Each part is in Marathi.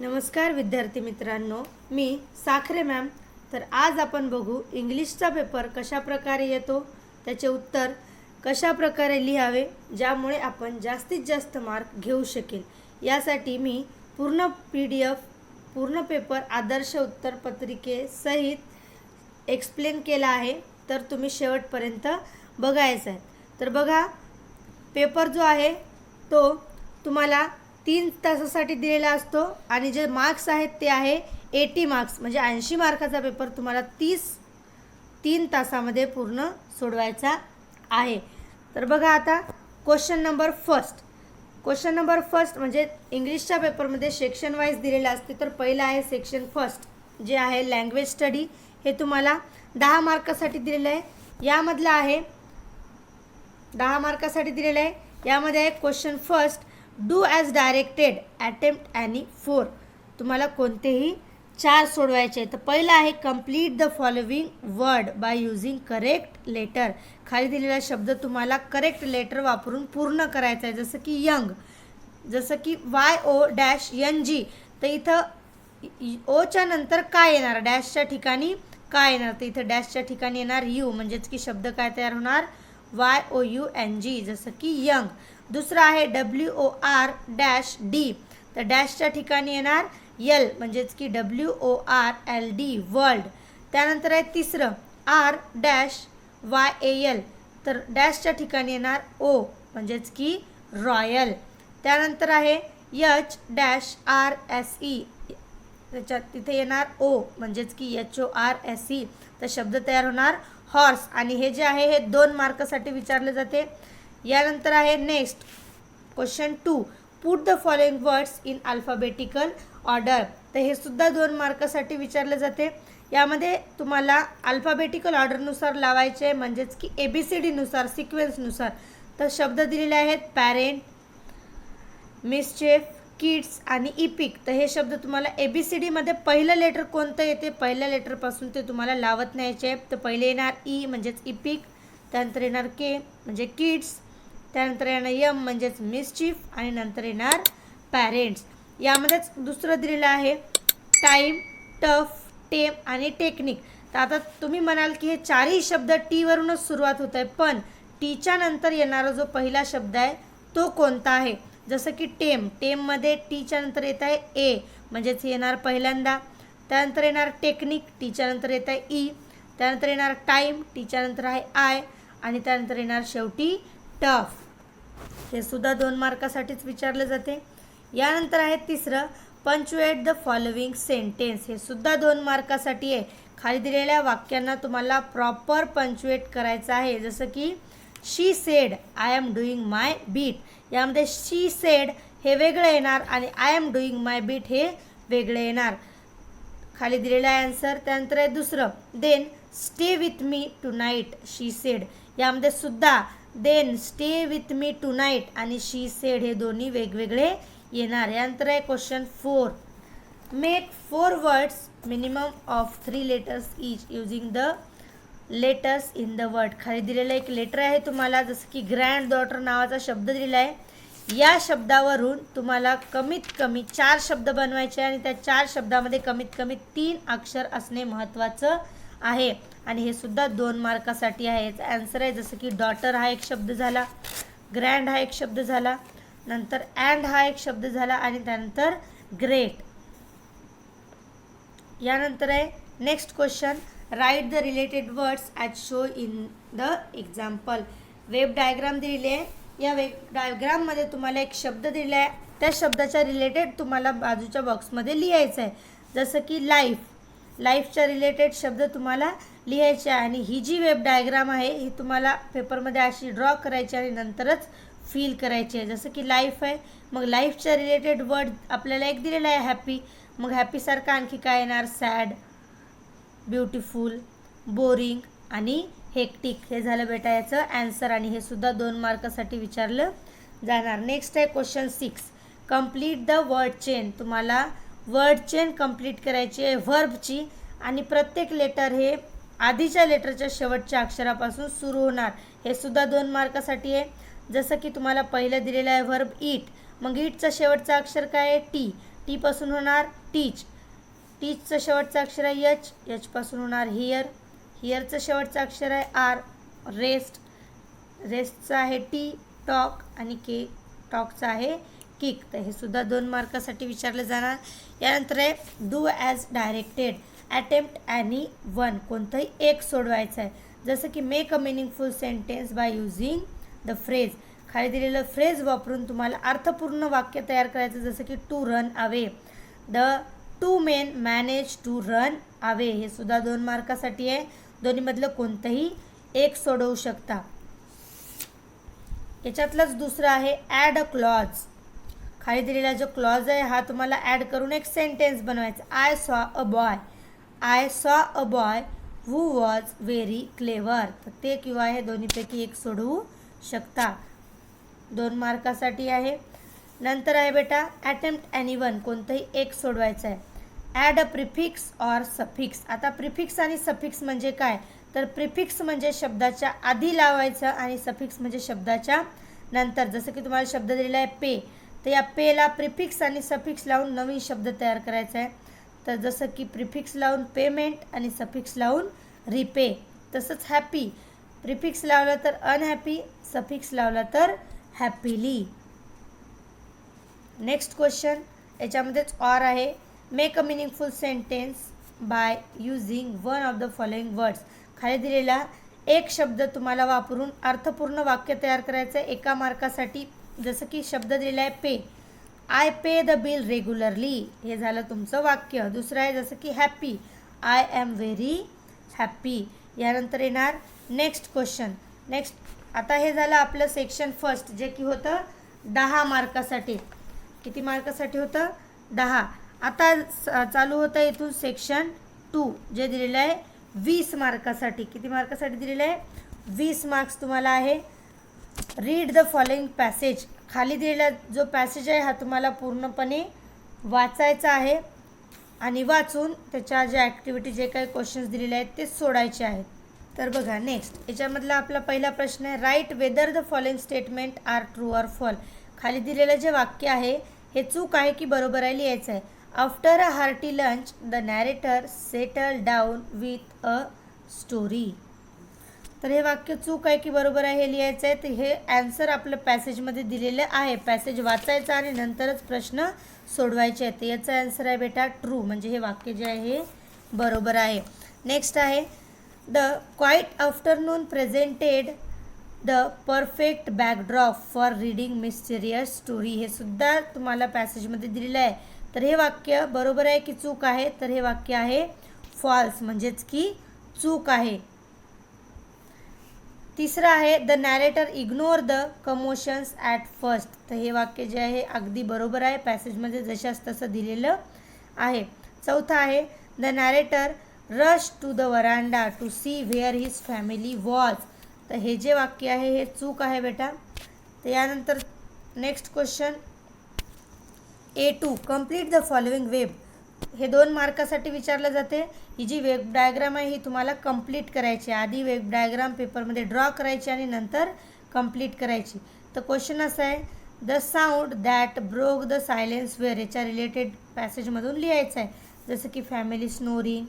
नमस्कार विद्यार्थी मित्रांनो, मी साखरे मॅम. तर आज आपण बघू इंग्लिशचा पेपर कशा प्रकारे येतो, त्याचे उत्तर कशा प्रकारे लिहावे ज्यामुळे आपण जास्तीत जास्त मार्क घेऊ शकेल. यासाठी मी पूर्ण PDF, पूर्ण पेपर आदर्श उत्तरपत्रिकेसहित एक्सप्लेन केला आहे. तर तुम्ही शेवटपर्यंत बघायचं आहे. तर बघा, पेपर जो आहे तो तुम्हाला 3 तासासाठी दिलेला असतो आणि जे मार्क्स आहेत ते आहे 80 मार्क्स, म्हणजे 80 मार्काचा पेपर तुम्हाला 3 तासामध्ये पूर्ण सोडवायचा आहे. तर बघा आता क्वेश्चन नंबर फर्स्ट म्हणजे इंग्लिशच्या पेपरमध्ये सेक्शन वाईज दिलेलं असते. तर पहिलं आहे सेक्शन फर्स्ट जे आहे लँग्वेज स्टडी. हे तुम्हाला 10 मार्कासाठी दिलेलं आहे. यामधलं आहे 10 मार्कासाठी दिलेलं आहे. यामध्ये आहे question first, do as directed, attempt any 4. तुम्हाला कोणतेही 4 सोडवायचे. तर पहिलं आहे complete the following word by using correct letter. खाली दिलेला शब्द तुम्हाला करेक्ट लेटर वापरून पूर्ण करायचा आहे. जसं की यंग, जसं की YONG. तर इथं ओच्या नंतर काय येणार, डॅशच्या ठिकाणी काय येणार, तर इथं डॅशच्या ठिकाणी येणार यू, म्हणजेच की शब्द काय तयार होणार YOUNG, जसं की यंग. दुसरा आहे WORD. तर डॅशच्या ठिकाणी येणार यल, म्हणजेच की WORLD, वर्ल्ड. त्यानंतर आहे तिसरं RYAL. तर डॅशच्या ठिकाणी येणार O, म्हणजेच की रॉयल. त्यानंतर आहे HRSE. त्याच्यात तिथे येणार O, म्हणजेच की HORSE. तर शब्द तयार होणार हॉर्स. आणि हे जे आहे हे 2 मार्कासाठी विचारले जाते. यानंतर आहे next question 2, put the following words in alphabetical order. तर हे सुद्धा 2 मार्कासाठी विचारले जाते. यामध्ये तुम्हाला अल्फाबेटिकल ऑर्डरनुसार लावायचे, म्हणजेच की ABCD नुसार, सिक्वेन्सनुसार. तर शब्द दिलेले आहेत पॅरेंट, मिसचेफ, किड्स आणि इपिक. तर हे शब्द तुम्हाला ABCD मध्ये पहिलं लेटर कोणतं येते, पहिल्या लेटरपासून ते तुम्हाला लावत न्यायचे. तर पहिले येणार E, म्हणजेच इपिक. त्यानंतर येणार K म्हणजे किड्स. त्यानंतर येणार M म्हणजेच मिसचीफ. आणि नंतर येणार पॅरेंट्स. यामध्येच दुसरं दिलेलं आहे टाईम, टफ, टेम आणि टेक्निक. तर आता तुम्ही म्हणाल की हे 4ही शब्द T वरूनच सुरुवात होत आहे, पण टीच्या नंतर येणारा जो पहिला शब्द आहे तो कोणता आहे. जसं की टेममध्ये टीच्या नंतर येत आहे A, म्हणजेच येणार पहिल्यांदा. त्यानंतर येणार टेक्निक, टीच्या नंतर येत आहे E. त्यानंतर येणार टाईम, टीच्या नंतर आहे I. आणि त्यानंतर येणार शेवटी टफ. हे सुद्धा 2 मार्कासाठीच विचारले जाते. यानंतर आहे तिसरं पंच्युएट द फॉलोविंग सेंटेन्स. हे सुद्धा 2 मार्कासाठी आहे. खाली दिलेल्या वाक्यांना तुम्हाला प्रॉपर पंच्युएट करायचं आहे. जसं की she said I am doing my beat. यामध्ये शी सेड हे वेगळं येणार आणि I am doing my beat हे वेगळे येणार. खाली दिलेला आहे आन्सर. त्यानंतर आहे दुसरं then stay with me tonight she said. यामध्ये सुद्धा then stay with me tonight आणि शी सेड हे दोन्ही वेगवेगळे येणार. यानंतर आहे question 4, make 4 words minimum of 3 letters each using the letters in the word. खाली दिलेलं एक लेटर आहे तुम्हाला, जसं की ग्रँड डॉटर नावाचा शब्द दिलेला आहे. या शब्दावरून तुम्हाला कमीत कमी 4 शब्द बनवायचे आणि त्या 4 शब्दामध्ये कमीत कमी 3 अक्षर असणे महत्त्वाचं आहे. आणि हे सुद्धा 2 मार्कासाठी आहे. याचा आन्सर आहे जसं की डॉटर हा एक शब्द झाला, ग्रँड हा एक शब्द झाला, नंतर अँड हा एक शब्द झाला आणि त्यानंतर ग्रेट. यानंतर आहे next question, write the related words as show in the example. Web diagram दिलेली आहे. या वेब डायग्राममध्ये तुम्हाला एक शब्द दिला आहे, त्या शब्दाच्या रिलेटेड तुम्हाला बाजूच्या बॉक्समध्ये लिहायचं आहे. जसं की लाईफच्या रिलेटेड शब्द तुम्हाला लिहायचे आहे. आणि ही जी वेब डायग्राम आहे ही तुम्हाला पेपरमध्ये अशी ड्रॉ करायची आणि नंतरच फील करायची आहे. जसं की लाईफ आहे, मग लाईफच्या रिलेटेड वर्ड आपल्याला एक दिलेला आहे हॅपी. मग हॅपीसारखं आणखी काय येणार, सॅड, ब्युटिफुल, बोरिंग आणि हेक्टिक. हे झालं बेटा याचं आन्सर. आणि हे सुद्धा 2 मार्कासाठी विचारलं जाणार. नेक्स्ट आहे question 6, complete the word chain. तुम्हाला वर्ड चेन कंप्लीट करायची आहे व्हर्बची. आणि प्रत्येक लेटर हे आधीच्या लेटरच्या शेवटच्या अक्षरापासून सुरू होणार. हे सुद्धा 2 मार्कासाठी आहे. जसं की तुम्हाला पहिलं दिलेलं आहे व्हर्ब ईट. मग ईटचा शेवटचा अक्षर काय आहे, टी. टी पासून होणार टीच, टीचचं शेवटचं अक्षर आहे एच, एच पासून होणार हिअर, हिअरचं शेवटचं अक्षर आहे आर, रेस्ट, रेस्टचं आहे टी, टॉक आणि के, टॉकचं आहे किक. तर हे सुद्धा 2 मार्कासाठी विचारले जाणार. यानंतर आहे do as directed, attempt any one, कोणतंही एक सोडवायचं आहे. जसं की make a meaningful sentence by using the phrase, खाली दिलेलं फ्रेज वापरून तुम्हाला अर्थपूर्ण वाक्य तयार करायचं. जसं की to run away, the two men manage to run away, हे सुद्धा 2 मार्कासाठी आहे. दोन्हीमधलं कोणतंही एक सोडवू शकता. याच्यातलंच दुसरं आहे ॲड अ क्लॉज, खाली दिलेला जो क्लॉज आहे हा तुम्हाला ॲड करून एक सेंटेन्स बनवायचा. I saw a boy, I saw a boy who was very clever, तर ते किंवा हे दोन्हीपैकी एक सोडवू शकता. 2 मार्कासाठी आहे. नंतर आहे बेटा अटेम्प्ट एनी वन, कोणतंही एक सोडवायचं आहे. Add a prefix or suffix, आता प्रिफिक्स आणि सफिक्स म्हणजे काय, तर प्रिफिक्स म्हणजे शब्दाच्या आधी लावायचं आणि सफिक्स म्हणजे शब्दाच्या नंतर. जसं की तुम्हाला शब्द दिलेला आहे पे, तर या पेला प्रिफिक्स आणि सफिक्स लावून नवीन शब्द तयार करायचा आहे. तर जसं की प्रिफिक्स लावून पेमेंट आणि सफिक्स लावून रिपे. तसंच हॅपी, प्रिफिक्स लावला तर अनहॅपी, सफिक्स लावला तर हॅपीली. नेक्स्ट क्वेश्चन याच्यामध्येच ऑर आहे. Make a meaningful sentence by using one of the following words, खाली दिलेला एक शब्द तुम्हाला वापरून अर्थपूर्ण वाक्य तयार करायचं आहे 1 मार्कासाठी. जसं की शब्द दिलेला आहे pay, I pay the bill regularly, हे झालं तुमचं वाक्य. दुसरं आहे जसं की happy, I am very happy. यानंतर येणार नेक्स्ट क्वेश्चन. नेक्स्ट आता हे झालं आपलं सेक्शन फर्स्ट, जे की होतं 10 मार्कासाठी. किती मार्कासाठी होतं, 10. आता चालू होतं इथून सेक्शन 2, जे दिलेलं आहे 20 मार्कासाठी. किती मार्कासाठी दिलेलं आहे, 20 मार्क्स तुम्हाला आहे. रीड द फॉलोइंग पॅसेज, खाली दिलेला जो पॅसेज आहे हा तुम्हाला पूर्णपणे वाचायचा आहे आणि वाचून त्याच्या ज्या ॲक्टिव्हिटी जे काही क्वेश्चन्स दिलेले आहेत ते सोडायचे आहेत. तर बघा नेक्स्ट याच्यामधला आपला पहिला प्रश्न आहे write whether the following statement are true or false. खाली दिलेलं जे वाक्य आहे हे चूक आहे की बरोबर आहे लिहायचं आहे. After a hearty lunch the narrator settle down with a story. तर हे वाक्य चूक आहे की बरोबर आहे हे लिहायचं आहे. तर हे ॲन्सर आपलं पॅसेजमध्ये दिलेलं आहे. पॅसेज वाचायचं आणि नंतरच प्रश्न सोडवायचे आहेत. याचं ॲन्सर आहे बेटा ट्रू, म्हणजे हे वाक्य जे आहे हे बरोबर आहे. नेक्स्ट आहे the quiet afternoon presented the perfect backdrop for reading mysterious story. हे सुद्धा तुम्हाला पॅसेजमध्ये दिलेलं आहे. तर हे वाक्य बरोबर आहे की चूक आहे, तर हे वाक्य आहे फॉल्स, म्हणजेच की चूक आहे. तिसरं आहे the narrator ignore the commotions at first. तर हे वाक्य जे आहे अगदी बरोबर आहे, पॅसेजमध्ये जशास तसं दिलेलं आहे. चौथं आहे the narrator rush to the veranda to see where his family was. तर हे जे वाक्य आहे हे चूक आहे बेटा. तर यानंतर next question A2 complete the following web. हे 2 मार्कासाठी विचारलं जाते. ही जी वेब डायग्राम आहे ही तुम्हाला कंप्लीट करायची. आधी वेब डायग्राम पेपरमध्ये ड्रॉ करायची आणि नंतर कंप्लीट करायची. तर क्वेश्चन असा आहे the sound that broke the silence were, याच्या रिलेटेड पॅसेजमधून लिहायचं आहे. जसं की family snoring,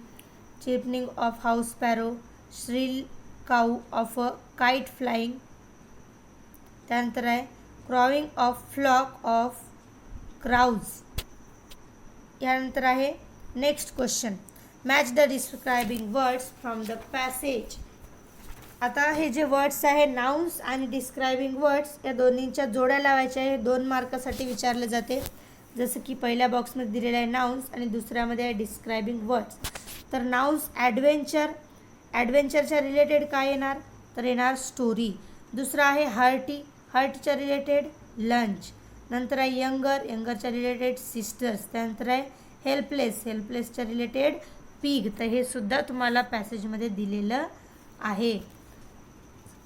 chirping of house sparrow, shrill caw of a kite flying. त्यानंतर आहे crowing of flock of crows. यानंतर आहे next question match the describing words from the passage. आता हे जे वर्ड्स आहे नाउन्स आणि डिस्क्रायबिंग वर्ड्स या दोन्हींच्या जोड्या लावायच्या आहे. 2 मार्कासाठी विचारले जाते. जसं की पहिल्या बॉक्समध्ये दिलेलं आहे नाउन्स आणि दुसऱ्यामध्ये आहे डिस्क्रायबिंग वर्ड्स. तर नाउन्स ॲडव्हेंचर, ॲडव्हेंचरच्या रिलेटेड काय येणार, तर येणार स्टोरी. दुसरा आहे हार्टी, हार्टीच्या रिलेटेड लंच. नंतर आहे यंगर, यंगरच्या रिलेटेड सिस्टर्स. त्यानंतर आहे हेल्पलेस, हेल्पलेसच्या रिलेटेड पिग. तर हे सुद्धा तुम्हाला पॅसेजमध्ये दिलेलं आहे.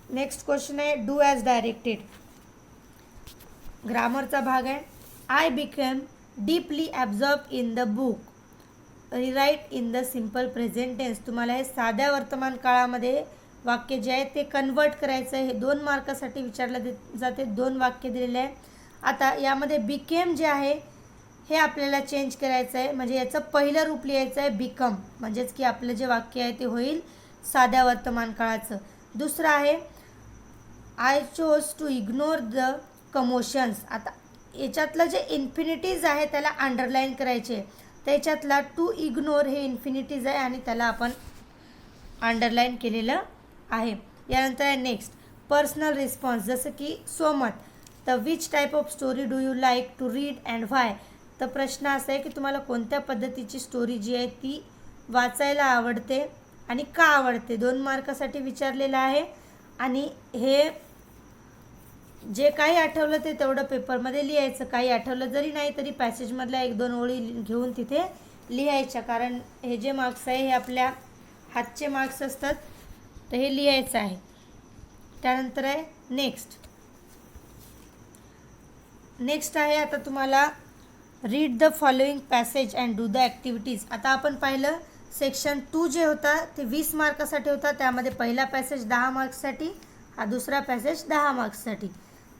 नेक्स्ट क्वेश्चन आहे डू ॲज डायरेक्टेड, ग्रामरचा भाग आहे. I became deeply absorb in the book, rewrite in the simple present tense. तुम्हाला हे साध्या वर्तमान काळामध्ये वाक्य जे आहे ते कन्वर्ट करायचं आहे. हे 2 मार्कासाठी विचारलं जाते. 2 वाक्य दिलेले आहे. आता यामध्ये बिकेम जे आहे हे आपल्याला चेंज करायचं आहे. म्हणजे याचं पहिलं रूप लिहायचं आहे बिकम, म्हणजेच की आपलं जे वाक्य आहे ते होईल साध्या वर्तमान काळाचं. दुसरं आहे I chose to ignore the commotions. आता याच्यातलं जे इन्फिनिटीज आहे त्याला अंडरलाईन करायचे. त्याच्यातला टू इग्नोर हे इन्फिनिटीज आहे आणि त्याला आपण अंडरलाईन केलेलं आहे. यानंतर आहे नेक्स्ट पर्सनल रिस्पॉन्स, जसं की सोमत. तर which type of story do you like to read and why. तर प्रश्न असा आहे की तुम्हाला कोणत्या पद्धतीची स्टोरी जी आहे ती वाचायला आवडते आणि का आवडते. 2 मार्कासाठी विचारलेलं आहे. आणि हे जे काही आठवलं ते तेवढं पेपरमध्ये लिहायचं. काही आठवलं जरी नाही तरी पॅसेजमधल्या 1-2 ओळी घेऊन तिथे लिहायच्या, कारण हे जे मार्क्स आहे हे आपल्या हातचे मार्क्स असतात, तर हे लिहायचं आहे. त्यानंतर आहे नेक्स्ट आहे आता तुम्हाला read the following passage and do the activities. आता आपण पाहिलं सेक्शन 2 जे होता ते 20 मार्कासाठी होता. त्यामध्ये पहिला पॅसेज 10 मार्क्ससाठी, हा दुसरा पॅसेज 10 मार्क्ससाठी.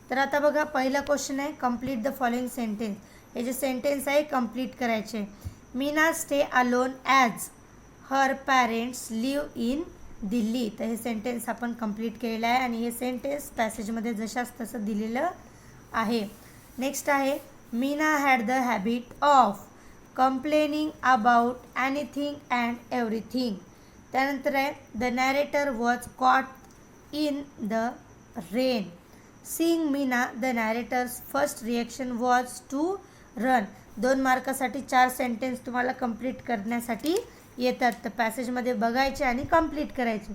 तर आता बघा पहिला क्वेश्चन आहे कंप्लीट द फॉलोइंग सेंटेन्स. हे जे सेंटेन्स आहे कंप्लीट करायचे. Meena stay alone as her parents live in Delhi. तर हे सेंटेन्स आपण कंप्लीट केलेलं आहे आणि हे सेंटेन्स पॅसेजमध्ये जशाच तसं दिलेलं आहे. नेक्स्ट आहे Meena had the habit of complaining about anything and everything. त्यानंतर आहे the narrator was caught in the rain. Seeing Meena the narrator's first reaction was to run. 2 मार्कासाठी 4 सेंटेन्स तुम्हाला कंप्लीट करण्यासाठी येतात. तर पॅसेजमध्ये बघायचे आणि कंप्लीट करायचे.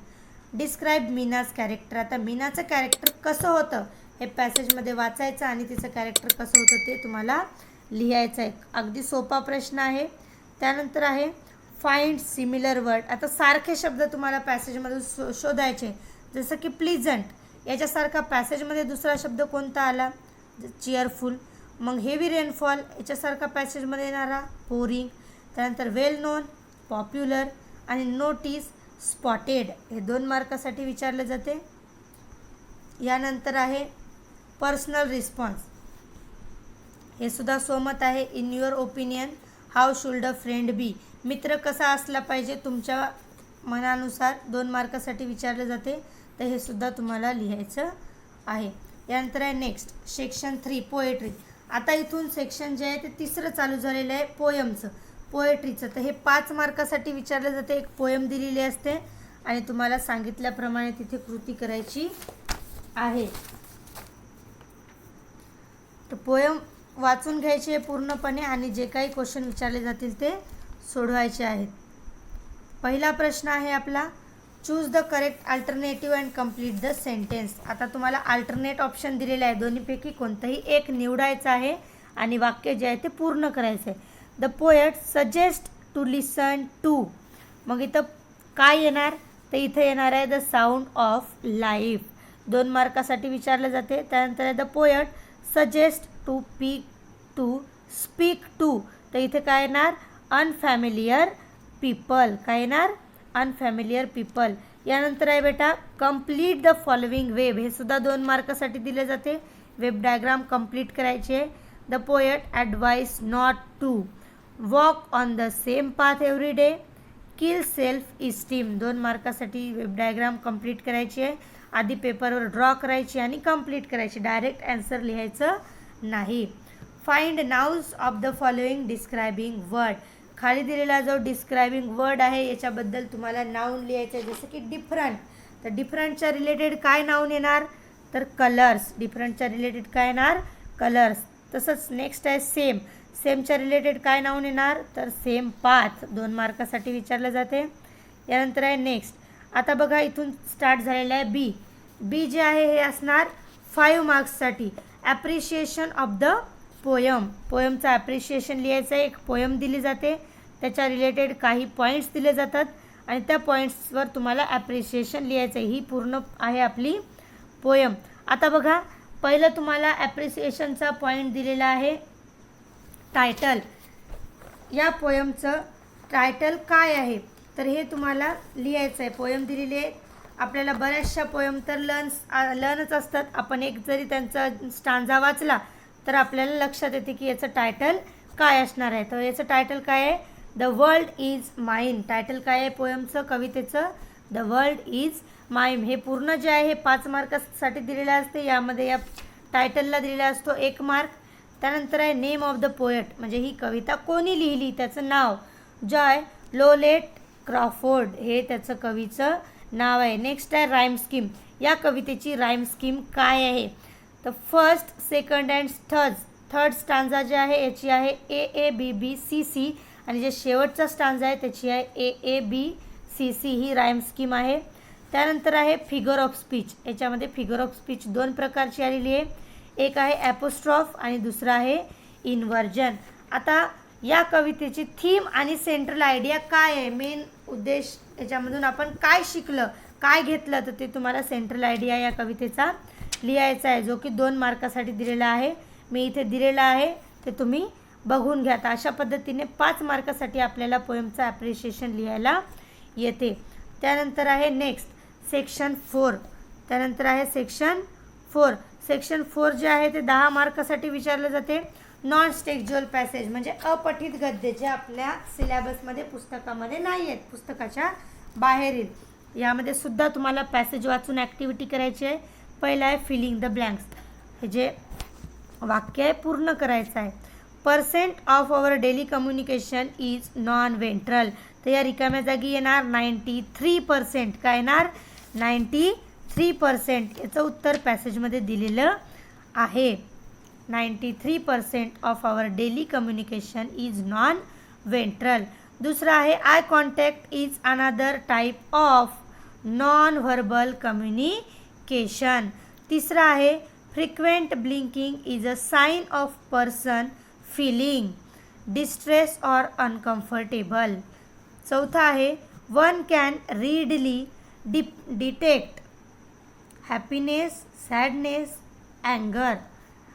Describe Meena's character. आता मीनाचं कॅरेक्टर कसं होतं हे पॅसेजमध्ये वाचायचं आणि तिचं कॅरेक्टर कसं होतं ते तुम्हाला लिहायचं आहे. अगदी सोपा प्रश्न आहे. त्यानंतर आहे फाइंड सिमिलर वर्ड. आता सारखे शब्द तुम्हाला पॅसेजमध्ये शोधायचे. जसं की प्लीजंट, याच्यासारखा पॅसेजमध्ये दुसरा शब्द कोणता आला, चिअरफुल. मग हेवी रेनफॉल, याच्यासारखा पॅसेजमध्ये येणारा पोरिंग. त्यानंतर वेल नोन, पॉप्युलर आणि नोटीस, स्पॉटेड. हे 2 मार्कासाठी विचारले जाते. यानंतर आहे पर्सनल रिस्पॉन्स. हे सुद्धा सोमत आहे. In your opinion how should a friend be. मित्र कसा असला पाहिजे तुमच्या मनानुसार 2 मार्कासाठी विचारले जाते. तर हे सुद्धा तुम्हाला लिहायचं आहे. यानंतर आहे नेक्स्ट सेक्शन 3 पोएट्री. आता इथून सेक्शन जे आहे ते 3रं चालू झालेलं आहे पोयमचं, पोएट्रीचं. तर हे 5 मार्कासाठी विचारले जाते. एक पोयम दिलेली असते आणि तुम्हाला सांगितल्याप्रमाणे तिथे कृती करायची आहे. तर पोयम वाचून घ्यायची आहे पूर्णपणे आणि जे काही क्वेश्चन विचारले जातील ते सोडवायचे आहेत. पहिला प्रश्न आहे आपला choose the correct alternative and complete the sentence. आता तुम्हाला अल्टरनेट ऑप्शन दिलेले आहे. दोन्हीपैकी कोणतंही एक निवडायचं आहे आणि वाक्य जे आहे ते पूर्ण करायचं आहे. The poet suggest to listen to. मग इथं काय येणार, तर इथं येणार आहे द साऊंड ऑफ लाईफ. 2 मार्कासाठी विचारले जाते. त्यानंतर आहे the poet suggest to speak to. तर इथे काय येणार अनफॅमिलियर पीपल. काय येणार अनफॅमिलियर पीपल. यानंतर आहे बेटा कंप्लीट द फॉलोइंग वेब. हे सुद्धा 2 मार्कासाठी दिले जाते. वेब डायग्राम कंप्लीट करायचे. The poet advice not to walk on the same path every day. Kill self esteem. 2 मार्कासाठी वेब डायग्राम कंप्लीट करायची आहे. आधी पेपरवर ड्रॉ करायची आणि कंप्लीट करायची. डायरेक्ट आन्सर लिहायचं नाही. Find nouns of the following describing word. खाली दिलेला जो डिस्क्रायबिंग वर्ड आहे याच्याबद्दल तुम्हाला नाउन लिहायचं आहे. जसं की डिफरंट. तर डिफरंटच्या रिलेटेड काय नाउन येणार, तर कलर्स. डिफरंटच्या रिलेटेड काय येणार कलर्स. तसंच नेक्स्ट आहे सेम. सेमच्या रिलेटेड काय नाउन येणार, तर सेम पाथ. 2 मार्कासाठी विचारलं जाते. यानंतर आहे नेक्स्ट. आता बघा इथून स्टार्ट झालेलं आहे बी. बी जे आहे हे असणार 5 मार्क्ससाठी. Appreciation of the poem. पोयमचं ॲप्रिशिएशन लिहायचं आहे. एक पोयम दिली जाते, त्याच्या रिलेटेड काही पॉईंट्स दिले जातात आणि त्या पॉईंट्सवर तुम्हाला ॲप्रिशिएशन लिहायचं आहे. ही पूर्ण आहे आपली पोयम. आता बघा पहिलं तुम्हाला ॲप्रिसिएशनचा पॉईंट दिलेला आहे टायटल. या पोयमचं टायटल काय आहे तर हे तुम्हाला लिहायचं आहे. पोयम दिलेली आहे. आपल्याला बऱ्याचशा पोयम तर लर्नच असतात. आपण एक जरी त्यांचा स्टांजा वाचला तर आपल्याला लक्षात येते की याचं टायटल काय असणार आहे? तर याचं टायटल काय आहे? द वर्ल्ड इज माईन. टायटल काय आहे पोयमचं, कवितेचं? द वर्ल्ड इज माईन. हे पूर्ण जे आहे हे 5 मार्कासाठी दिलेलं असते. यामध्ये या टायटलला दिलेला असतो 1 मार्क. त्यानंतर आहे नेम ऑफ द पोएट, म्हणजे ही कविता कोणी लिहिली त्याचं नाव. जॉय लोलेट क्रॉफोर्ड हे त्याचं कवीचं नाव आहे. नेक्स्ट आहे राईम स्कीम. या कवितेची राईम स्कीम काय आहे? तर first, second and third stanza जे आहे याची आहे AABBCC आणि जे शेवटचा स्टांजा आहे त्याची आहे AABCC. ही राईम स्कीम आहे. त्यानंतर आहे फिगर ऑफ स्पीच. याच्यामध्ये फिगर ऑफ स्पीच 2 प्रकारची आलेली आहे. एक आहे ॲपोस्ट्रॉफ आणि दुसरा आहे इन्व्हर्जन. आता या कवितेची थीम आणि सेंट्रल आयडिया काय आहे, मेन उद्देश, याच्यामधून आपण काय शिकलं, काय घेतलं, तर ते तुम्हाला सेंट्रल आयडिया या कवितेचा लिहायचा आहे, जो की 2 मार्कासाठी दिलेला आहे. मी इथे दिलेला आहे ते तुम्ही बघून घ्या. तर अशा पद्धतीने 5 मार्कासाठी आपल्याला पोएमचं ॲप्रिशिएशन लिहायला येते. त्यानंतर आहे नेक्स्ट सेक्शन 4. त्यानंतर आहे सेक्शन 4. सेक्शन 4 जे आहे ते 10 मार्कासाठी विचारलं जाते. नॉन टेक्स्च्युअल पॅसेज म्हणजे अपठित गद्य जे आपल्या सिलेबसमध्ये पुस्तकामध्ये नाही आहेत, पुस्तकाच्या बाहेरील. यामध्ये सुद्धा तुम्हाला पॅसेज वाचून ॲक्टिव्हिटी करायची आहे. पहिला आहे फिलिंग द ब्लँक्स. हे जे वाक्य आहे पूर्ण करायचं आहे. Percent of our daily communication is non ventral. तर या रिकाम्या जागी येणार 93%. काय येणार? 93%. याचं उत्तर पॅसेजमध्ये दिलेलं आहे. 93% of our daily communication is non व्हेंट्रल. दुसरा आहे eye contact is another type of non verbal communication. तिसरा आहे frequent blinking is a sign of person feeling distress और अनकम्फर्टेबल. चौथा आहे one can readily detect happiness, sadness, अँगर.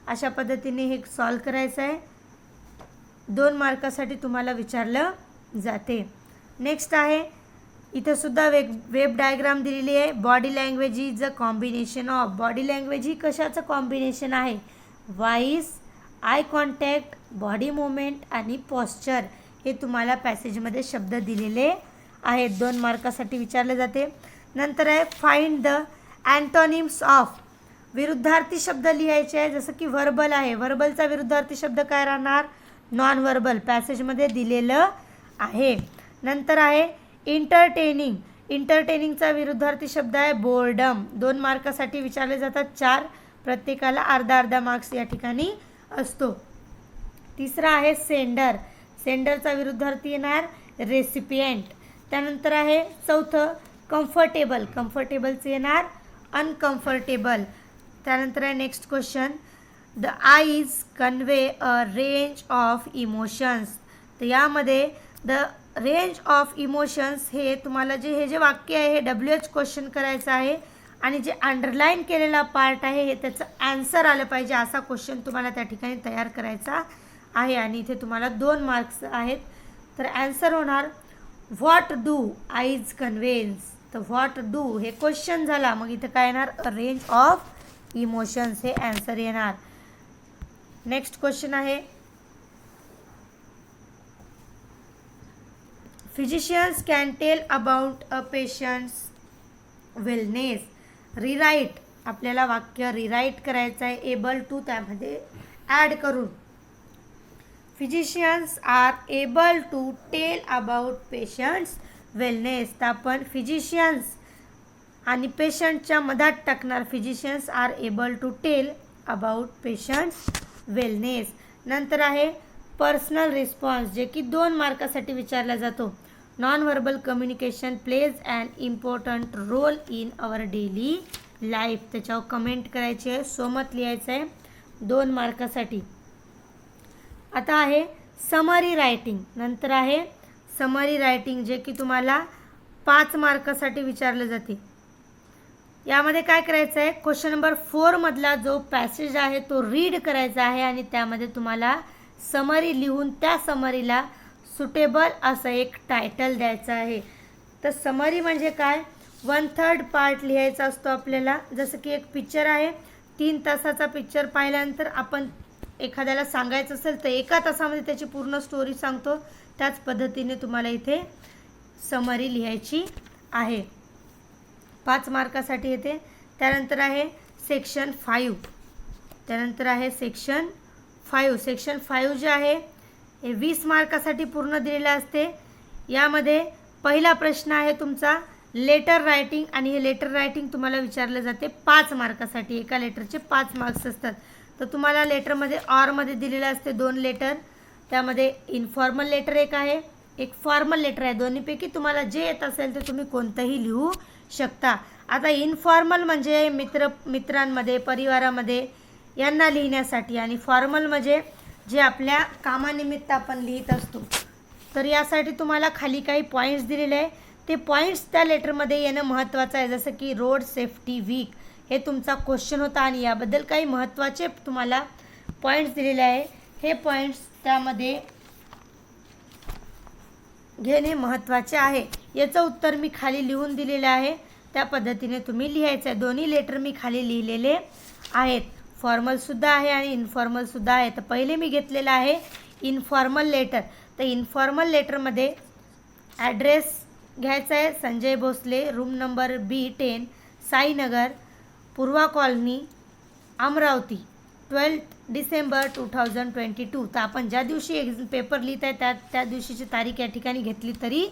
अशा पद्धतीने हे सॉल्व करायचं आहे. 2 मार्कासाठी तुम्हाला विचारलं जाते. नेक्स्ट आहे इथं सुद्धा वेब डायग्राम दिलेली आहे. Body language is a combination of. Body language ही कशाचं कॉम्बिनेशन आहे? Voice, eye contact, body movement आणि पॉस्चर. हे तुम्हाला पॅसेजमध्ये शब्द दिलेले आहेत. 2 मार्कासाठी विचारले जाते. नंतर आहे फाइंड द अँटोनिम्स ऑफ. विरुद्धार्थी शब्द लिहायचे आहे. जसं की व्हर्बल आहे, व्हर्बलचा विरुद्धार्थी शब्द काय राहणार? Non verbal. पॅसेजमध्ये दिलेलं आहे. नंतर आहे इंटरटेनिंग. इंटरटेनिंगचा विरुद्धार्थी शब्द आहे बोर्डम. 2 मार्कासाठी विचारले जातात. 4 प्रत्येकाला अर्धा मार्क्स या ठिकाणी असतो. तिसरा आहे सेंडर. सेंडरचा विरुद्धार्थी येणार रेसिपिएंट. त्यानंतर आहे चौथं कम्फर्टेबल. कम्फर्टेबलचं येणार अनकम्फर्टेबल. त्यानंतर आहे next question the eyes convey a range of emotions. तर यामध्ये द रेंज ऑफ इमोशन्स हे तुम्हाला हे जे वाक्य आहे हे WH क्वेश्चन करायचं आहे आणि जे अंडरलाईन केलेला पार्ट आहे हे त्याचं ॲन्सर आलं पाहिजे. असा क्वेश्चन तुम्हाला त्या ठिकाणी तयार करायचा आहे आणि इथे तुम्हाला 2 मार्क्स आहेत. तर ॲन्सर होणार व्हॉट डू आईज कन्वेन्स. तर व्हॉट डू हे क्वेश्चन झाला. मग इथं काय येणार? रेंज ऑफ इमोशन्स हे ॲन्सर येणार. नेक्स्ट क्वेश्चन आहे physicians can tell about a patients wellness. Rewrite. आपल्याला वाक्य रिराईट करायचं आहे. एबल टू त्यामध्ये ॲड करून. Physicians are able to tell about patients wellness. तर आपण फिजिशियन्स आणि पेशंटच्या मधात टाकणार physicians are able to tell about patients wellness. नंतर आहे पर्सनल रिस्पॉन्स जे की 2 मार्कासाठी विचारला जातो. Non verbal communication plays an important role in our daily life. त्याच्यावर कमेंट करायची आहे, सोमत लिहायचं आहे 2 मार्कासाठी. आता आहे समरी रायटिंग. नंतर आहे समरी रायटिंग जे की तुम्हाला 5 मार्कासाठी विचारलं जाते. यामध्ये काय करायचं आहे? क्वेश्चन नंबर 4 मधला जो पॅसेज आहे तो रीड करायचा आहे आणि त्यामध्ये तुम्हाला समरी लिहून त्या समरीला सुटेबल असं एक टायटल द्यायचं आहे. तर समरी म्हणजे काय? 1/3 पार्ट लिहायचा असतो आपल्याला. जसं की एक पिक्चर आहे, 3 तासाचा पिक्चर पाहिल्यानंतर आपण एखाद्याला सांगायचं असेल तर एका तासामध्ये त्याची पूर्ण स्टोरी सांगतो. त्याच पद्धतीने तुम्हाला इथे समरी लिहायची आहे. 5 मार्कासाठी येते. त्यानंतर आहे सेक्शन 5. त्यानंतर आहे सेक्शन 5. सेक्शन 5 जे आहे हे 20 मार्कासाठी पूर्ण दिलेलं असते. यामध्ये पहिला प्रश्न आहे तुमचा लेटर रायटिंग, आणि हे लेटर रायटिंग तुम्हाला विचारलं जाते 5 मार्कासाठी. एका लेटरचे 5 मार्क्स असतात. तर तुम्हाला लेटरमध्ये ऑरमध्ये दिलेलं असते 2 लेटर. त्यामध्ये इनफॉर्मल लेटर एक आहे, एक फॉर्मल लेटर आहे. दोन्हीपैकी तुम्हाला जे येत असेल ते तुम्ही कोणतंही लिहू शकता. आता इनफॉर्मल म्हणजे मित्रांमध्ये, परिवारामध्ये यांना लिहिण्यासाठी, आणि फॉर्मल म्हणजे जे आपल्या कामानिमित्त आपण लिहित असतो. तर यासाठी तुम्हाला खाली काही पॉईंट्स दिलेले आहे. ते पॉईंट्स त्या लेटरमध्ये येणं महत्त्वाचं आहे. जसं की रोड सेफ्टी वीक हे तुमचा क्वेश्चन होता, आणि याबद्दल काही महत्त्वाचे तुम्हाला पॉईंट्स दिलेले आहे. हे पॉईंट्स त्यामध्ये घेणे महत्त्वाचे आहे. याचं उत्तर मी खाली लिहून दिलेलं आहे. त्या पद्धतीने तुम्ही लिहायचं आहे. दोन्ही लेटर मी खाली लिहिलेले आहेत. फॉर्मलसुद्धा आहे आणि इनफॉर्मलसुद्धा आहे. तर पहिले मी घेतलेलं आहे इनफॉर्मल लेटर. तर इनफॉर्मल लेटरमध्ये ॲड्रेस घ्यायचा आहे Sanjay Bhosale, room number B10, Sainagar, Purva colony, Amravati, 12 December 2022. तर आपण ज्या दिवशी पेपर लिहित आहे त्या दिवशीची तारीख या ठिकाणी घेतली तरी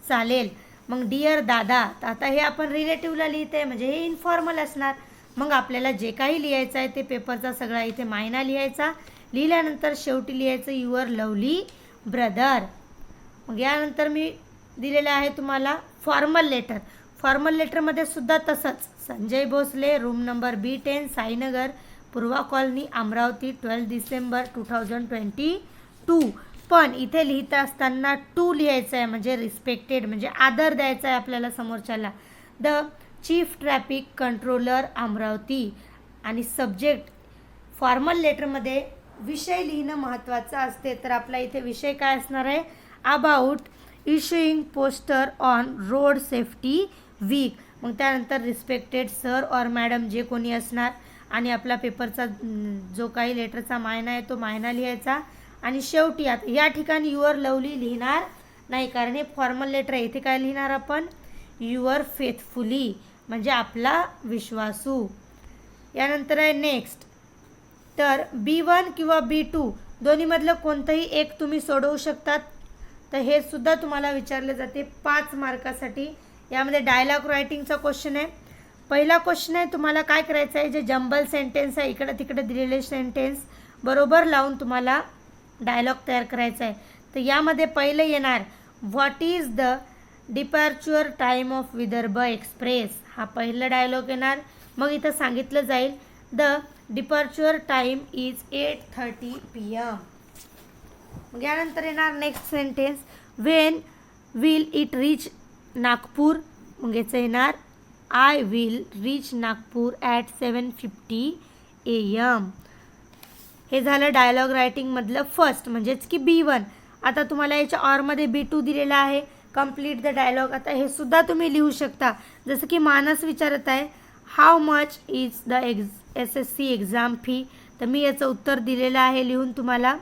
चालेल. मग डिअर दादा, तर आता हे आपण रिलेटिव्हला लिहित आहे म्हणजे हे इनफॉर्मल असणार. मग आपल्याला जे काही लिहायचं आहे ते पेपरचा सगळा इथे मायना लिहायचा. लिहिल्यानंतर शेवटी लिहायचं युअर लवली ब्रदर. मग यानंतर मी दिलेलं आहे तुम्हाला फॉर्मल लेटर. फॉर्मल लेटरमध्ये सुद्धा तसंच Sanjay Bhosale, room number B10, Sainagar, Purva colony, Amravati, 12 December 2022. पण इथे लिहित असताना टू लिहायचं आहे म्हणजे रिस्पेक्टेड, म्हणजे आदर द्यायचा आहे आपल्याला समोरच्याला. The chief traffic controller Amravati. आणि सब्जेक्ट फॉर्मल लेटरमध्ये विषय लिहिणं महत्त्वाचं असते. तर आपला इथे विषय काय असणार आहे, about issuing poster on road safety week. मग त्यानंतर रिस्पेक्टेड सर और मॅडम जे कोणी असणार, आणि आपला पेपरचा जो काही लेटरचा मायना आहे तो मायना लिहायचा. आणि शेवटी आता या ठिकाणी युअर लवली लिहिणार नाही, कारण हे फॉर्मल लेटर आहे. इथे काय लिहिणार आपण, युअर फेथफुली म्हणजे आपला विश्वासू. यानंतर आहे नेक्स्ट. तर B1 किंवा B2 दोन्हीमधलं कोणतंही एक तुम्ही सोडवू शकतात. तर हे सुद्धा तुम्हाला विचारले जाते 5 मार्कासाठी. यामध्ये डायलॉग रायटिंगचा क्वेश्चन आहे. पहिला क्वेश्चन आहे तुम्हाला काय करायचं आहे, जे जंबल सेंटेन्स आहे इकडे तिकडे दिलेले सेंटेन्स बरोबर लावून तुम्हाला डायलॉग तयार करायचा आहे. तर यामध्ये पहिलं येणार what is the departure time of Vidarbha express. हा पहिला डायलॉग येणार. मग इथं सांगितलं जाईल the departure time is 8:30 PM. मग यानंतर येणार next sentence when will it reach Nagpur. मग याचं येणार I will reach Nagpur at 7:50 AM. हे झालं डायलॉग रायटिंगमधलं फर्स्ट म्हणजेच की B1. आता तुम्हाला याच्या ऑरमध्ये B2 दिलेला आहे कंप्लीट द डायलॉग. आता हे सुद्धा तुम्ही लिहू शकता. जसं की मानस विचारत आहे how much is the SSC exam fee. तर मी याचं उत्तर दिलेलं आहे लिहून तुम्हाला.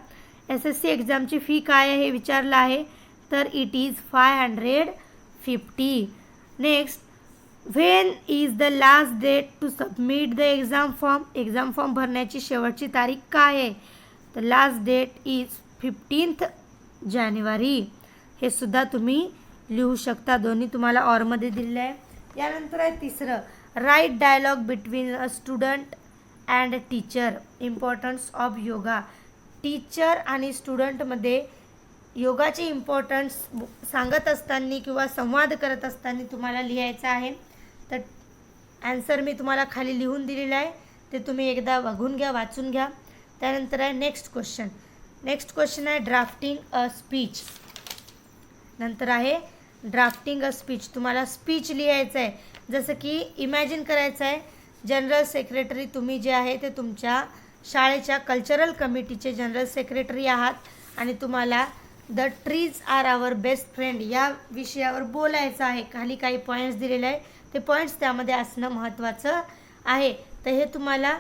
SSC एक्झामची फी काय आहे हे विचारलं आहे. तर it is 550. Next when is the last date to submit the exam form. Exam form भरण्याची शेवटची तारीख काय आहे. तर लास्ट डेट इज 15 जानेवारी. हे सुद्धा तुम्ही लिहू शकता. दोन्ही तुम्हाला ऑरमध्ये दिलेलं आहे. यानंतर आहे तिसरं write dialogue between a student and teacher. Importance of yoga. Teacher आणि स्टुडंटमध्ये योगाची इम्पॉर्टन्स सांगत असताना किंवा संवाद करत असताना तुम्हाला लिहायचं आहे. तर ॲन्सर मी तुम्हाला खाली लिहून दिलेला आहे. ते तुम्ही एकदा बघून घ्या, वाचून घ्या. त्यानंतर आहे नेक्स्ट क्वेश्चन. नेक्स्ट क्वेश्चन आहे ड्राफ्टिंग अ स्पीच. नंतर आहे ड्राफ्टिंग अ स्पीच. तुम्हाला स्पीच लिहायचं आहे. जसं की इमॅजिन करायचं आहे जनरल सेक्रेटरी तुम्ही जे आहे ते तुमच्या शाळेच्या कल्चरल कमिटीचे जनरल सेक्रेटरी आहात, आणि तुम्हाला the trees are our best friend या विषयावर बोलायचं आहे. खाली काही पॉईंट्स दिलेले आहे. ते पॉईंट्स त्यामध्ये असणं महत्त्वाचं आहे. तर हे तुम्हाला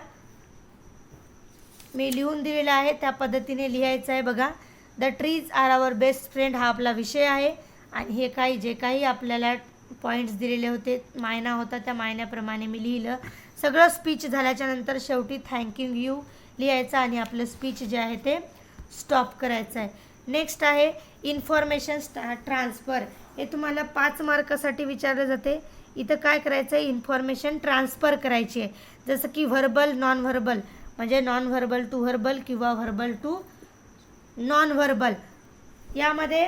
मी लिहून दिलेलं आहे त्या पद्धतीने लिहायचं आहे बघा. The trees are our best friend हा आपला विषय आहे आणि हे काही जे काही आपल्याला पॉईंट्स दिलेले होते, मायना होता, त्या मायन्याप्रमाणे मी लिहिलं. सगळं स्पीच झाल्याच्या नंतर शेवटी थँक्यू यू लिहायचं आणि आपलं स्पीच जे आहे ते स्टॉप करायचं आहे. नेक्स्ट आहे इन्फॉर्मेशन ट्रान्सफर. हे तुम्हाला 5 मार्कासाठी विचारलं जाते. इथं काय करायचं आहे, इन्फॉर्मेशन ट्रान्सफर करायची आहे. जसं की व्हर्बल नॉन व्हर्बल म्हणजे नॉन व्हर्बल टू व्हर्बल किंवा व्हर्बल टू नॉन व्हर्बल. यामध्ये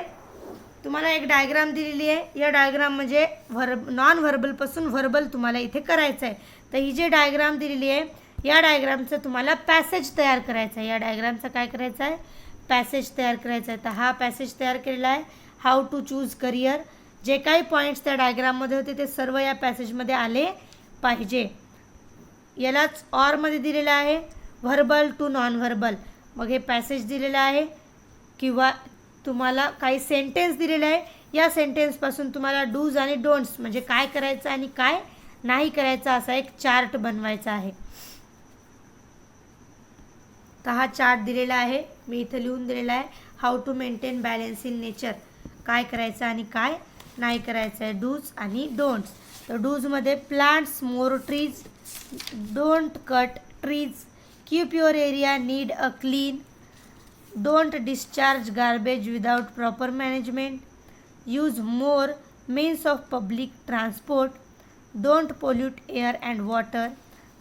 तुम्हाला एक डायग्राम दिलेली आहे. या डायग्राम म्हणजे नॉन व्हर्बलपासून व्हर्बल तुम्हाला इथे करायचं आहे. तर ही जी डायग्राम दिलेली आहे या डायग्रामचं तुम्हाला पॅसेज तयार करायचं आहे. या डायग्रामचं काय करायचं आहे, पॅसेज तयार करायचं आहे. तर हा पॅसेज तयार केलेला आहे. How to choose career. जे काही पॉईंट्स त्या डायग्राममध्ये होते ते सर्व या पॅसेजमध्ये आले पाहिजे. यालाच ऑरमध्ये दिलेलं आहे व्हर्बल टू नॉन व्हर्बल. मग हे पॅसेज दिलेलं आहे किंवा तुम्हाला काही सेंटेन्स दिलेलं आहे. या सेंटेन्सपासून तुम्हाला डूज आणि डोंट्स म्हणजे काय करायचं आणि काय नाही करायचं असा एक चार्ट बनवायचा आहे. तर हा चार्ट दिलेला आहे, मी इथं लिहून दिलेला आहे. How to maintain balance in nature. काय करायचं आणि काय नाही करायचं आहे, डूज आणि डोंट्स. तर डूजमध्ये plants more trees, don't cut trees, keep your area need a clean, don't discharge garbage without proper management, use more means of public transport, don't pollute air and water,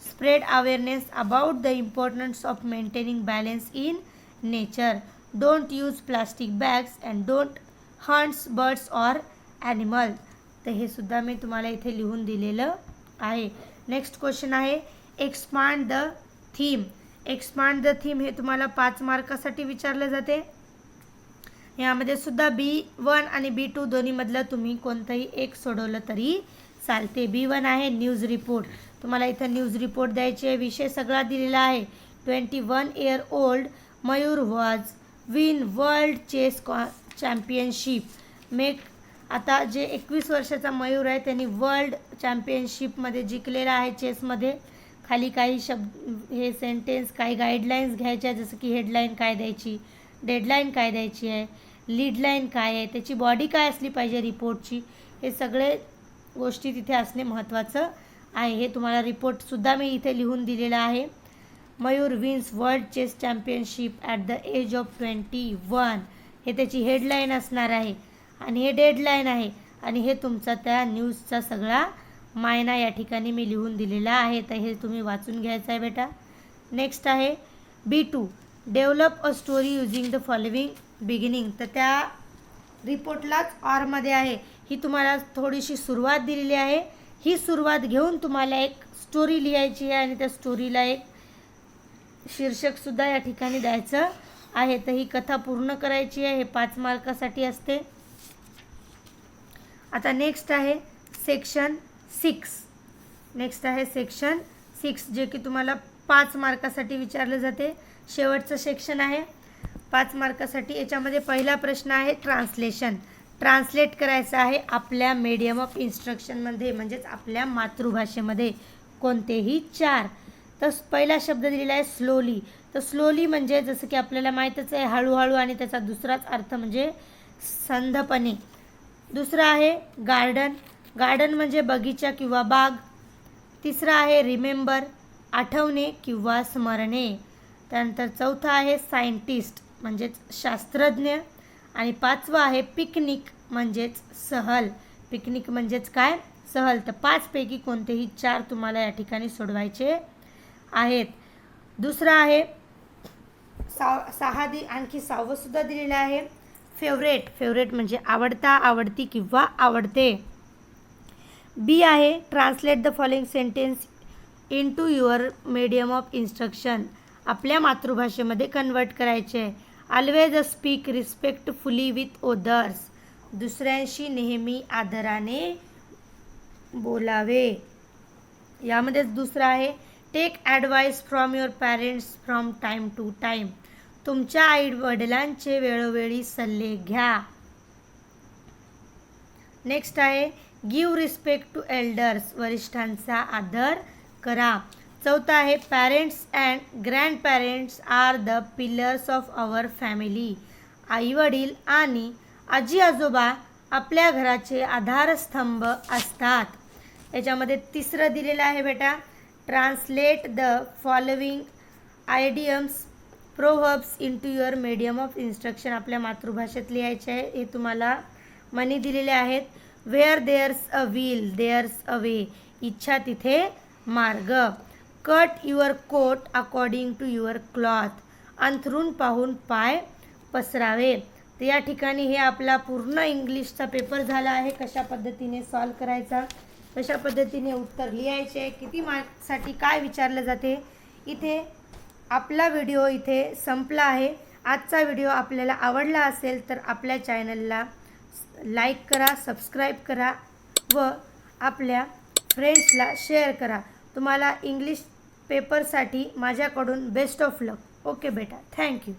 spread awareness about the importance of maintaining balance in nature, don't use plastic bags and don't hunt birds or animals. तर हे सुद्धा मी तुम्हाला इथे लिहून दिलेलं आहे. नेक्स्ट क्वेश्चन आहे expand the theme. Expand the theme हे तुम्हाला 5 मार्कासाठी विचारलं जाते. यामध्ये सुद्धा B1 आणि B2 दोन्हीमधलं तुम्ही कोणतंही एक सोडवलं तरी चालते. B1 आहे न्यूज रिपोर्ट. तुम्हाला इथं न्यूज रिपोर्ट द्यायची आहे. विषय सगळा दिलेला आहे. 21 year old Mayur was win world chess championship make. आता जे 21 वर्षाचा मयूर आहे त्यांनी वर्ल्ड चॅम्पियनशिपमध्ये जिंकलेला आहे चेसमध्ये. खाली काही शब्द हे सेंटेन्स काही गाईडलाईन्स घ्यायच्या, जसं की हेडलाईन काय द्यायची, डेडलाईन काय द्यायची आहे, लीड लाईन काय आहे, त्याची बॉडी काय असली पाहिजे रिपोर्टची, हे सगळे गोष्टी तिथे असणे महत्त्वाचं आहे. हे तुम्हाला रिपोर्टसुद्धा मी इथे लिहून दिलेला आहे. Mayur wins world chess championship at the age of 21 हे त्याची हेडलाईन असणार आहे आणि हे डेडलाईन आहे आणि हे तुमचा त्या न्यूजचा सगळा मायना या ठिकाणी मी लिहून दिलेला आहे. तर हे तुम्ही वाचून घ्यायचं आहे बेटा. नेक्स्ट आहे B2 develop a story using the following beginning. तर त्या रिपोर्टलाच ऑरमध्ये आहे. ही तुम्हाला थोडीशी सुरुवात दिलेली आहे. ही सुरुवात घेऊन तुम्हाला एक स्टोरी लिहायची आहे आणि त्या स्टोरीला एक शीर्षकसुद्धा या ठिकाणी द्यायचं आहे. तर ही कथा पूर्ण करायची आहे. हे 5 मार्कासाठी असते. आता नेक्स्ट आहे सेक्शन 6. नेक्स्ट आहे सेक्शन 6 जे की तुम्हाला 5 मार्कासाठी विचारले जाते. शेवटचं सेक्शन आहे 5 मार्कासाठी. याच्यामध्ये पहिला प्रश्न आहे ट्रान्सलेशन. ट्रान्सलेट करायचं आहे आपल्या मीडियम ऑफ इन्स्ट्रक्शनमध्ये म्हणजेच आपल्या मातृभाषेमध्ये कोणतेही 4. तर पहिला शब्द दिलेला आहे स्लोली. तर स्लोली म्हणजे जसं की आपल्याला माहीतच आहे हळूहळू आणि त्याचा दुसराच अर्थ म्हणजे संथपणे. दुसरा आहे गार्डन. गार्डन म्हणजे बगीचा किंवा बाग. तिसरा आहे रिमेंबर आठवणे किंवा स्मरणे. त्यानंतर चौथा आहे सायंटिस्ट म्हणजेच शास्त्रज्ञ आणि 5वा आहे पिकनिक म्हणजेच सहल. पिकनिक म्हणजेच काय, सहल. तर 5 पैकी कोणतेही 4 तुम्हाला या ठिकाणी सोडवायचे आहेत. दुसरा आहे आणखी 6वं सुद्धा दिलेलं आहे फेवरेट. फेवरेट म्हणजे आवडता, आवडती किंवा आवडते. B आहे translate the following sentence into your medium of instruction. आपल्या मातृभाषेमध्ये कन्वर्ट करायचे आहे. Always speak respectfully with others. दुसऱ्यांशी नेहमी आदराने बोलावे. यामध्येच दुसरा आहे take advice from your parents from time to time. तुमच्या आई वडिलांचे वेळोवेळी सल्ले घ्या. नेक्स्ट आहे गिव्ह रिस्पेक्ट टू एल्डर्स. वरिष्ठांचा आदर करा. चौथा आहे parents and grandparents are the pillars of our family. आईवडील आणि आजी आजोबा आपल्या घराचे आधारस्तंभ असतात. याच्यामध्ये तिसरं दिलेलं आहे बेटा, translate the following idioms proverbs into your medium of instruction. आपल्या मातृभाषेत लिहायचे आहे. हे तुम्हाला मनी दिलेले आहेत. Where there's a will there's a way. इच्छा तिथे मार्ग. Cut your coat according to your cloth. अंथरून पाहून पाय पसरावे. तर या ठिकाणी हे आपला पूर्ण इंग्लिशचा पेपर झाला आहे. कशा पद्धतीने सॉल्व करायचा, कशा पद्धतीने उत्तर लिहायचे, किती मार्क्ससाठी काय विचारलं जाते. इथे आपला व्हिडिओ इथे संपला आहे. आजचा व्हिडिओ आपल्याला आवडला असेल तर आपल्या चॅनलला लाईक करा, सबस्क्राईब करा व आपल्या फ्रेंड्सला शेअर करा. तुम्हाला इंग्लिश पेपरसाठी माझ्याकडून बेस्ट ऑफ लक. ओके बेटा, थँक्यू.